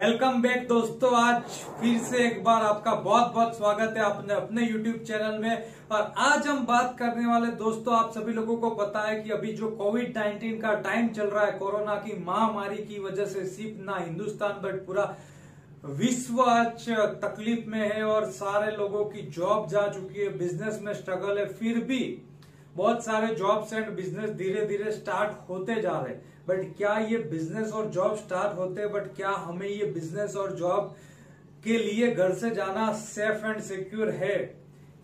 Welcome back दोस्तों। आज फिर से एक बार आपका बहुत बहुत स्वागत है अपने YouTube चैनल में। और आज हम बात करने वाले दोस्तों, आप सभी लोगों को पता है कि अभी जो कोविड-19 का टाइम चल रहा है, कोरोना की महामारी की वजह से सिर्फ ना हिंदुस्तान बट पूरा विश्व आज तकलीफ में है और सारे लोगों की जॉब जा चुकी है, बिजनेस में स्ट्रगल है। फिर भी बहुत सारे जॉब्स एंड बिजनेस धीरे धीरे स्टार्ट होते जा रहे हैं। बट क्या ये बिजनेस और जॉब स्टार्ट होते हैं, बट क्या हमें ये बिजनेस और जॉब के लिए घर से जाना सेफ एंड सिक्योर है?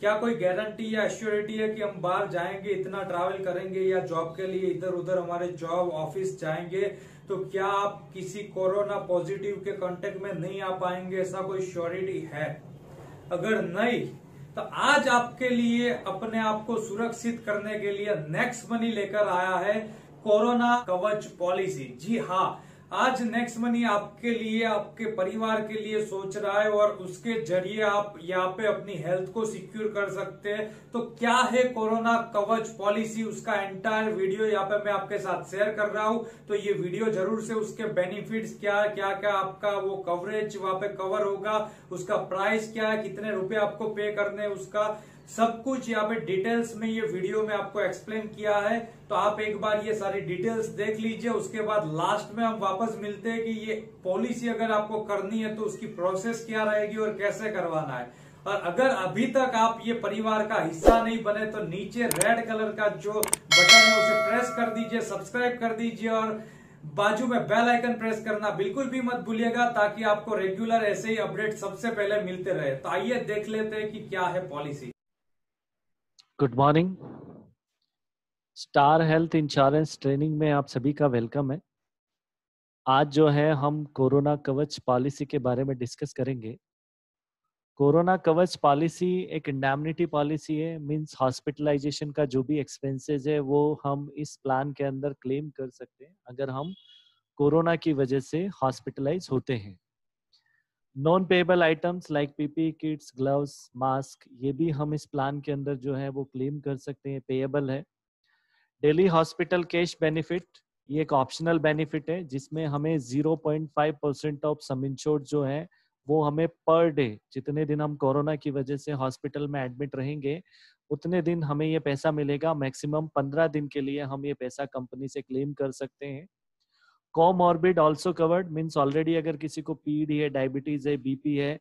क्या कोई गारंटी या एश्योरिटी है कि हम बाहर जाएंगे, इतना ट्रैवल करेंगे या जॉब के लिए इधर उधर हमारे जॉब ऑफिस जाएंगे तो क्या आप किसी कोरोना पॉजिटिव के कांटेक्ट में नहीं आ पाएंगे? ऐसा कोई श्योरिटी है? अगर नहीं तो आज आपके लिए अपने आप को सुरक्षित करने के लिए नेक्स्ट मनी लेकर आया है कोरोना कवच पॉलिसी। जी हाँ, आज नेक्स्ट मनी आपके लिए, आपके परिवार के लिए सोच रहा है और उसके जरिए आप यहाँ पे अपनी हेल्थ को सिक्योर कर सकते हैं। तो क्या है कोरोना कवच पॉलिसी, उसका एंटायर वीडियो यहाँ पे मैं आपके साथ शेयर कर रहा हूँ। तो ये वीडियो जरूर से उसके बेनिफिट्स क्या क्या क्या आपका वो कवरेज वहां पे कवर होगा, उसका प्राइस क्या है, कितने रुपए आपको पे करने, उसका सब कुछ यहाँ पे डिटेल्स में ये वीडियो में आपको एक्सप्लेन किया है। तो आप एक बार ये सारी डिटेल्स देख लीजिए, उसके बाद लास्ट में हम वापस मिलते हैं कि ये पॉलिसी अगर आपको करनी है तो उसकी प्रोसेस क्या रहेगी और कैसे करवाना है। और अगर अभी तक आप ये परिवार का हिस्सा नहीं बने तो नीचे रेड कलर का जो बटन है उसे प्रेस कर दीजिए, सब्सक्राइब कर दीजिए और बाजू में बेल आइकन प्रेस करना बिल्कुल भी मत भूलिएगा ताकि आपको रेगुलर ऐसे ही अपडेट सबसे पहले मिलते रहे। तो आइए देख लेते हैं कि क्या है policy. Good morning. Star health insurance training में आप सभी का वेलकम है। आज जो है हम कोरोना कवच पॉलिसी के बारे में डिस्कस करेंगे। कोरोना कवच पॉलिसी एक इंडेमनिटी पॉलिसी है, मींस हॉस्पिटलाइजेशन का जो भी एक्सपेंसेस है वो हम इस प्लान के अंदर क्लेम कर सकते हैं अगर हम कोरोना की वजह से हॉस्पिटलाइज होते हैं। Non payable items like PP kits, gloves, mask, ये भी हम इस प्लान के अंदर जो है वो क्लेम कर सकते हैं, पेएबल है। डेली हॉस्पिटल कैश बेनिफिट, ये एक ऑप्शनल बेनिफिट है जिसमें हमें 0.5% ऑफ सम इंश्योर्ड जो है वो हमें पर डे, जितने दिन हम कोरोना की वजह से हॉस्पिटल में एडमिट रहेंगे उतने दिन हमें ये पैसा मिलेगा। मैक्सिमम 15 दिन के लिए हम ये पैसा कंपनी से क्लेम कर सकते हैं। Comorbid also covered, means already अगर किसी को पीडी है, डायबिटीज है, बीपी है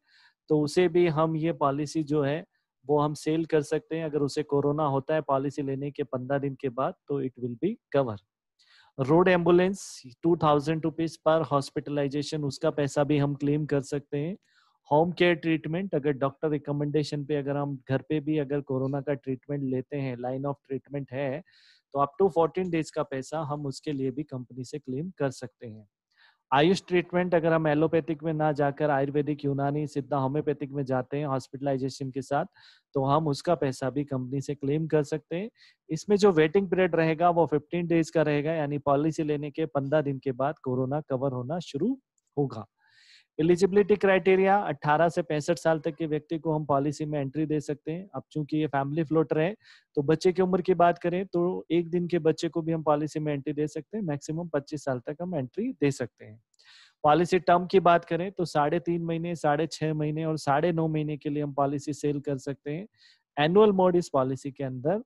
तो उसे भी हम ये पॉलिसी जो है वो हम सेल कर सकते हैं। अगर उसे कोरोना होता है पॉलिसी लेने के 15 दिन के बाद तो it will be cover. Road ambulance 2000 rupees पर हॉस्पिटलाइजेशन, उसका पैसा भी हम क्लेम कर सकते हैं। होम केयर ट्रीटमेंट, अगर डॉक्टर रिकमेंडेशन पे अगर हम घर पे भी अगर कोरोना का ट्रीटमेंट लेते हैं, लाइन ऑफ ट्रीटमेंट है तो अप टू 14 डेज का पैसा हम उसके लिए भी कंपनी से क्लेम कर सकते हैं। आयुष ट्रीटमेंट, अगर हम एलोपैथिक में ना जाकर आयुर्वेदिक, यूनानी, सिद्धा, होम्योपैथिक में जाते हैं हॉस्पिटलाइजेशन के साथ तो हम उसका पैसा भी कंपनी से क्लेम कर सकते हैं। इसमें जो वेटिंग पीरियड रहेगा वो 15 डेज का रहेगा, यानी पॉलिसी लेने के 15 दिन के बाद कोरोना कवर होना शुरू होगा। एलिजिबिलिटी क्राइटेरिया, 18 से 65 साल तक के व्यक्ति को हम पॉलिसी में एंट्री दे सकते हैं। अब चूंकि ये फैमिली फ्लोटर है तो बच्चे की उम्र की बात करें तो एक दिन के बच्चे को भी हम पॉलिसी में एंट्री दे सकते हैं। मैक्सिमम 25 साल तक हम एंट्री दे सकते हैं। पॉलिसी टर्म की बात करें तो 3.5 महीने, 6.5 महीने और 9.5 महीने के लिए हम पॉलिसी सेल कर सकते हैं। एनुअल मोड इस पॉलिसी के अंदर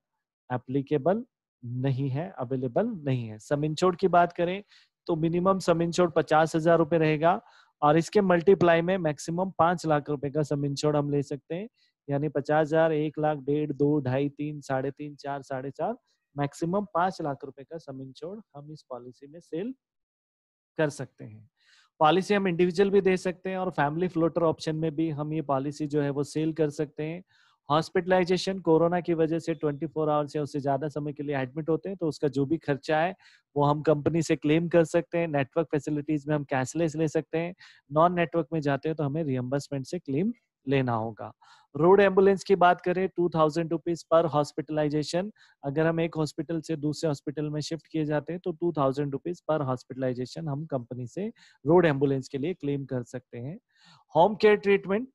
एप्लीकेबल नहीं है, अवेलेबल नहीं है। सम इंश्योर्ड की बात करें तो मिनिमम सम इंश्योर्ड 50,000 रुपए रहेगा और इसके मल्टीप्लाई में मैक्सिमम 5 लाख रुपए का सम इंश्योर्ड हम ले सकते हैं, यानी 50,000, 1 लाख, 1.5, 2, 2.5, 3, 3.5, 4, 4.5, मैक्सिमम 5 लाख रुपए का सम इंश्योर्ड हम इस पॉलिसी में सेल कर सकते हैं। पॉलिसी हम इंडिविजुअल भी दे सकते हैं और फैमिली फ्लोटर ऑप्शन में भी हम ये पॉलिसी जो है वो सेल कर सकते हैं। हॉस्पिटलाइजेशन, कोरोना की वजह से 24 आवर्स या उससे ज्यादा समय के लिए एडमिट होते हैं तो उसका जो भी खर्चा है वो हम कंपनी से क्लेम कर सकते हैं। नेटवर्क फैसिलिटीज में हम कैशलेस ले सकते हैं। नॉन नेटवर्क में जाते हैं तो हमें रियम्बर्समेंट से क्लेम लेना होगा। रोड एम्बुलेंस की बात करें 2000 रुपीज पर हॉस्पिटलाइजेशन, अगर हम एक हॉस्पिटल से दूसरे हॉस्पिटल में शिफ्ट किए जाते हैं तो 2000 रुपीज पर हॉस्पिटलाइजेशन हम कंपनी से रोड एम्बुलेंस के लिए क्लेम कर सकते हैं। Home care treatment,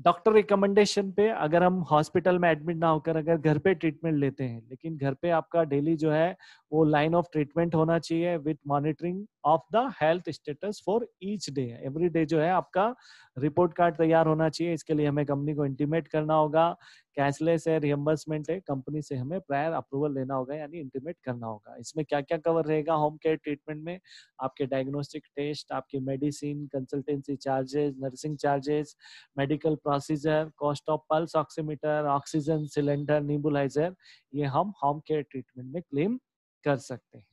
doctor recommendation पे अगर हम हॉस्पिटल में एडमिट ना होकर अगर घर पे ट्रीटमेंट लेते हैं, लेकिन घर पे आपका डेली जो है वो लाइन ऑफ ट्रीटमेंट होना चाहिए with monitoring of the health status for each day. Every day जो है आपका रिपोर्ट कार्ड तैयार होना चाहिए। इसके लिए हमें कंपनी को इंटीमेट करना होगा। कैशलेस है, रियम्बर्समेंट है, कंपनी से हमें प्रायर अप्रूवल लेना होगा यानी इंटीमेट करना होगा। इसमें क्या क्या कवर रहेगा होम केयर ट्रीटमेंट में? आपके डायग्नोस्टिक टेस्ट, आपकी medicine, consultancy charges, nursing charges, medical procedure, cost of pulse oximeter, oxygen cylinder, nebuliser, ये हम होम केयर ट्रीटमेंट में क्लेम कर सकते हैं।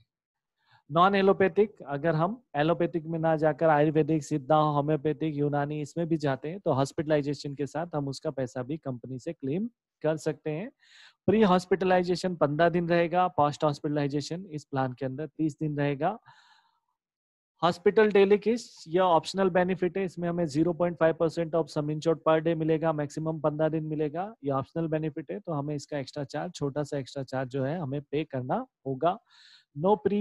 नॉन एलोपैथिक, अगर हम एलोपैथिक में ना जाकर आयुर्वेदिक, सिद्धा, होम्योपैथिक, यूनानी इसमें भी जाते हैं तो हॉस्पिटलाइजेशन के साथ हम उसका पैसा भी कंपनी से क्लेम कर सकते हैं। प्री हॉस्पिटलाइजेशन 15 दिन रहेगा, पोस्ट हॉस्पिटलाइजेशन इस प्लान के अंदर 30 दिन रहेगा। हॉस्पिटल डेली किस्ट यह ऑप्शनल बेनिफिट है, इसमें हमें 0.5% of some insured per day मिलेगा, मैक्सिमम 15 दिन मिलेगा। ये ऑप्शनल बेनिफिट है तो हमें इसका एक्स्ट्रा चार्ज, छोटा सा एक्स्ट्रा चार्ज जो है हमें पे करना होगा। No pre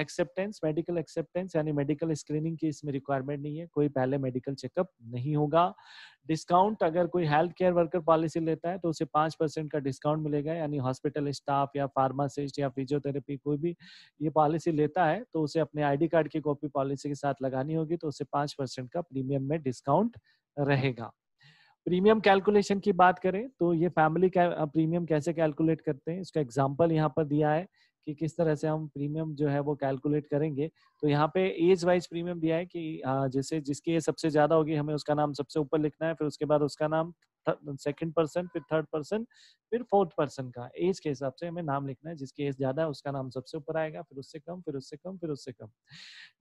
acceptance, medical acceptance यानी मेडिकल स्क्रीनिंग की इसमें रिक्वायरमेंट नहीं है, कोई पहले मेडिकल चेकअप नहीं होगा। डिस्काउंट, अगर कोई हेल्थ केयर वर्कर पॉलिसी लेता है तो उसे 5% का डिस्काउंट मिलेगा, यानी हॉस्पिटल स्टाफ या फार्मासिस्ट या फिजियोथेरेपी कोई भी ये पॉलिसी लेता है तो उसे अपने आईडी कार्ड की कॉपी पॉलिसी के साथ लगानी होगी, तो उसे 5% का प्रीमियम में डिस्काउंट रहेगा। प्रीमियम कैलकुलेशन की बात करें तो ये फैमिली प्रीमियम कैसे कैलकुलेट करते हैं, इसका एग्जांपल यहाँ पर दिया है कि किस तरह से हम प्रीमियम जो है वो कैलकुलेट करेंगे। तो यहाँ पे एज वाइज प्रीमियम दिया है कि जैसे जिसकी एज सबसे ज्यादा होगी हमें उसका नाम सबसे ऊपर लिखना है, फिर उसके बाद उसका नाम सेकंड पर्सन, फिर थर्ड पर्सन, फिर फोर्थ पर्सन का एज के हिसाब से हमें नाम लिखना है। जिसकी एज ज्यादा है उसका नाम सबसे ऊपर आएगा, फिर उससे कम, फिर उससे कम, फिर उससे कम।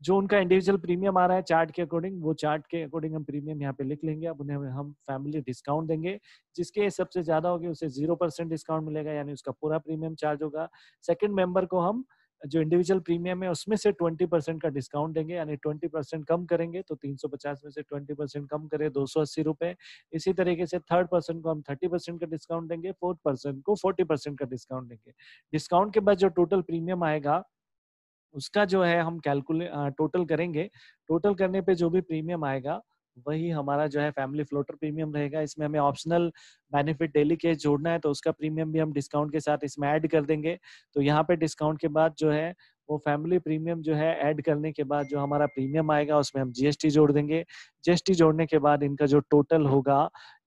जो उनका इंडिविजुअल प्रीमियम आ रहा है चार्ट के अकॉर्डिंग, वो चार्ट के अकॉर्डिंग हम प्रीमियम यहाँ पे लिख लेंगे। अब उन्हें हम फैमिली डिस्काउंट देंगे, जिसके एज सबसे ज्यादा होगी उसे 0% डिस्काउंट मिलेगा, यानी उसका पूरा प्रीमियम चार्ज होगा। सेकंड मेंबर को हम जो इंडिविजुअल प्रीमियम है उसमें से 20% का डिस्काउंट देंगे, यानी 20% कम करेंगे तो 350 में से 20% कम करें 280 रुपए। इसी तरीके से थर्ड पर्सन को हम 30% का डिस्काउंट देंगे, फोर्थ पर्सन को 40% का डिस्काउंट देंगे। डिस्काउंट के बाद जो टोटल प्रीमियम आएगा उसका जो है हम टोटल करेंगे। टोटल करने पे जो भी प्रीमियम आएगा वही हमारा जो है फैमिली फ्लोटर प्रीमियम रहेगा। इसमें हमें ऑप्शनल बेनिफिट डेली केस जोड़ना है तो उसका प्रीमियम भी हम डिस्काउंट के साथ इसमें ऐड कर देंगे। तो यहाँ पे डिस्काउंट के बाद जो है वो फैमिली प्रीमियम जो है ऐड करने के बाद जो हमारा प्रीमियम आएगा उसमें हम जीएसटी जोड़ देंगे। जीएसटी जोड़ने के बाद इनका जो टोटल होगा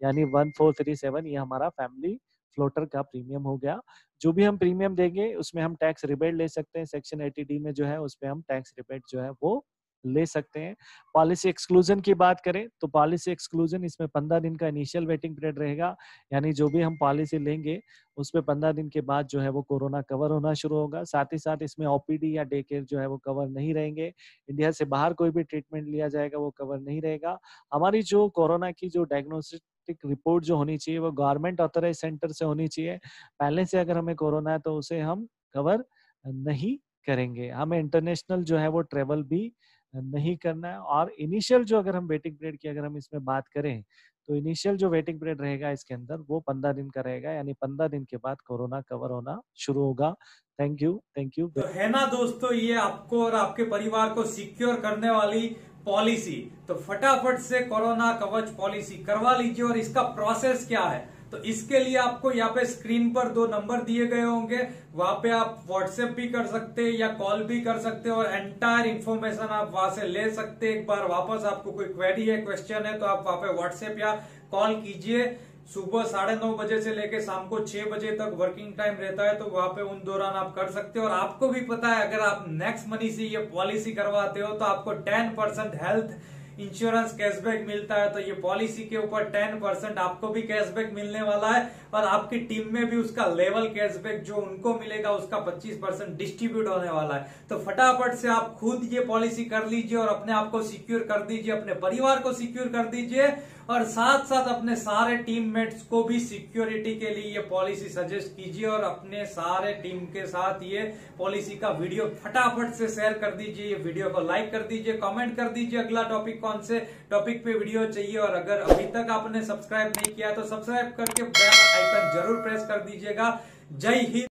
यानी 1437, ये हमारा फैमिली फ्लोटर का प्रीमियम हो गया। जो भी हम प्रीमियम देंगे उसमें हम टैक्स रिबेट ले सकते हैं, सेक्शन 80D में जो है उस पे हम टैक्स रिबेट जो है वो ले सकते हैं। पॉलिसी एक्सक्लूजन की बात करें तो पॉलिसी एक्सक्लूजन इसमें 15 दिन का इनिशियल वेटिंग पीरियड रहेगा, यानी जो भी हम पॉलिसी लेंगे उस पे 15 दिन के बाद जो है वो कोरोना कवर होना शुरू होगा। साथ ही साथ इसमें ओपीडी या डे केयर जो है वो कवर नहीं रहेंगे। इंडिया से बाहर कोई भी ट्रीटमेंट लिया जाएगा वो कवर नहीं रहेगा। हमारी जो कोरोना की जो डायग्नोस्टिक रिपोर्ट जो होनी चाहिए वो गवर्नमेंट ऑथराइज सेंटर से होनी चाहिए। पहले से अगर हमें कोरोना है तो उसे हम कवर नहीं करेंगे। हमें इंटरनेशनल जो है वो ट्रेवल भी नहीं करना है। और इनिशियल जो अगर हम वेटिंग पीरियड की अगर हम इसमें बात करें तो इनिशियल जो वेटिंग पीरियड रहेगा इसके अंदर वो 15 दिन का रहेगा, यानी 15 दिन के बाद कोरोना कवर होना शुरू होगा। Thank you. तो है ना दोस्तों, ये आपको और आपके परिवार को सिक्योर करने वाली पॉलिसी, तो फटाफट से कोरोना कवच पॉलिसी करवा लीजिए। और इसका प्रोसेस क्या है तो इसके लिए आपको यहाँ पे स्क्रीन पर 2 नंबर दिए गए होंगे, वहां पे आप व्हाट्सएप भी कर सकते हैं या कॉल भी कर सकते हैं और एंटायर इन्फॉर्मेशन आप वहां से ले सकते हैं। एक बार वापस आपको कोई क्वेरी है, क्वेश्चन है तो आप वहां पे व्हाट्सएप या कॉल कीजिए। सुबह 9:30 बजे से लेके शाम को 6 बजे तक वर्किंग टाइम रहता है, तो वहां पे उन दौरान आप कर सकते हो। और आपको भी पता है अगर आप नेक्स्ट मनी से ये पॉलिसी करवाते हो तो आपको 10% हेल्थ इंश्योरेंस कैशबैक मिलता है। तो ये पॉलिसी के ऊपर 10% आपको भी कैशबैक मिलने वाला है और आपकी टीम में भी उसका लेवल कैशबैक जो उनको मिलेगा उसका 25% डिस्ट्रीब्यूट होने वाला है। तो फटाफट से आप खुद ये पॉलिसी कर लीजिए और अपने आप को सिक्योर कर दीजिए, अपने परिवार को सिक्योर कर दीजिए और साथ साथ अपने सारे टीममेट्स को भी सिक्योरिटी के लिए ये पॉलिसी सजेस्ट कीजिए और अपने सारे टीम के साथ ये पॉलिसी का वीडियो फटाफट से शेयर कर दीजिए। ये वीडियो को लाइक कर दीजिए, कमेंट कर दीजिए अगला टॉपिक कौन से टॉपिक पे वीडियो चाहिए। और अगर अभी तक आपने सब्सक्राइब नहीं किया तो सब्सक्राइब करके बेल आइकन जरूर प्रेस कर दीजिएगा। जय हिंद।